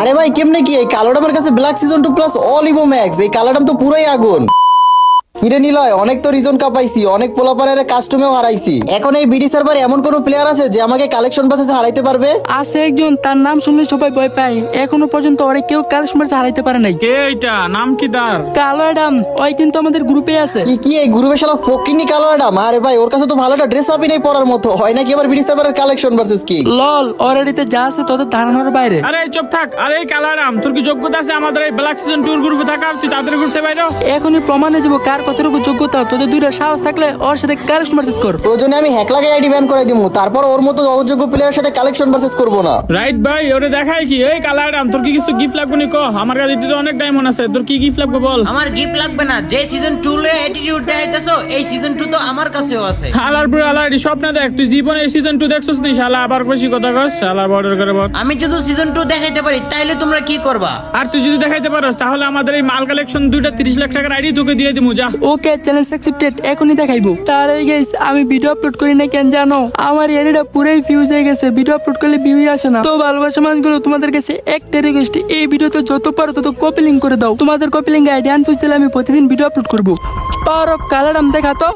আরে ভাই কেমনে কি এই কালোডামের কাছে black season 2 plus all evo max, এই কালোডাম তো পুরোই আগুন। কিরে নিলয়, অনেক তো রিজন কাপাইছি, অনেক পোলাপানের কাস্টমেও হারাইছি। এখন এই বিডি সার্ভারে এমন কোন প্লেয়ার আছে যে আমাকে কালেকশন বাসে হারাইতে পারবে? আছে একজন, তার নাম শুনলে সবাই ভয় পায়। এখনো পর্যন্ত ওরে কেউ কালেকশন বাসে হারাইতে পারে নাই। কে এইটা? নাম কি তার? কালো অ্যাডাম, ওই কিন্তু আমাদের গ্রুপে আছে। কি এই গ্রুপে শালা ফকিনি কালো অ্যাডাম? আরে ভাই ওর কাছে তো ভালো একটা ড্রেস আপই নেই পরার মতো, হয় নাকি আবার বিডি সার্ভারের কালেকশন ভার্সেস কি? লল, অলরেডিতে যা আছে তোদের ধারণার বাইরে। আরে চুপ থাক। আরে কালারাম, তোর কি যোগ্যতা আছে আমাদের এই ব্ল্যাক সিজন 2 গ্রুপে থাকার? তুই তাদের গ্রুপে বাইরে এখনই প্রমাণে যাব কার কতটুকু যোগ্যতা। তোদের দুইটা সাহস থাকলে ওর সাথে কালেকশন ভার্সেস কর। প্রয়োজনে আমি হ্যাক লাগাই আইডি ব্যান করে দিমু, তারপর ওর মতো অযোগ্য প্লেয়ারের সাথে কালেকশন ভার্সেস করব না। রাইট ভাই, ওরে দেখাই কি? এই কালারাম, তোর কি কিছু গিফট লাগবে নি? কো, আমার কাছে তো অনেক ডায়মন্ড আছে, তোর কি গিফট লাগবে বল। আমার গিফট লাগবে না, যে সিজন 2 এ অ্যাটিটিউড দেখাইতেছো এই সিজন 2 তো আমার কাছেও আছে। হালার ব্রো হালার স্বপ্ন দেখ, তুই জীবনে এই সিজন 2 দেখছস নি? শালা আবার বেশি কথা কস, শালা বর্ডার করে বল। আমি যদি সিজন 2 দেখাইতে পারি তাইলে তোমরা কি করবা? আর তুই যদি দেখাইতে পারস তাহলে আমাদের এই মাল কালেকশন 2টা 30 লাখ টাকার আইডি তোকে দিয়ে দিমু, যা। ওকে, চ্যালেঞ্জ অ্যাকসেপ্টেড, এখনই দেখাইবো। তার আগে গাইস, আমি ভিডিও আপলোড করি না কেন জানো? আমার এরিয়াটা পুরাই ফিউজ হয়ে গেছে, ভিডিও আপলোড করলে ভিউই আসে না। তো ভালোবাসা মানুষগুলো, তোমাদের কাছে একটা রিকোয়েস্ট, এই ভিডিওতে যত পারো তত কপি লিংক করে দাও। তোমাদের কপি লিংক আইডি আনপুজ দিলে আমি প্রতিদিন ভিডিও আপলোড করবো। পাওয়ার অফ কালারাম দেখা তো।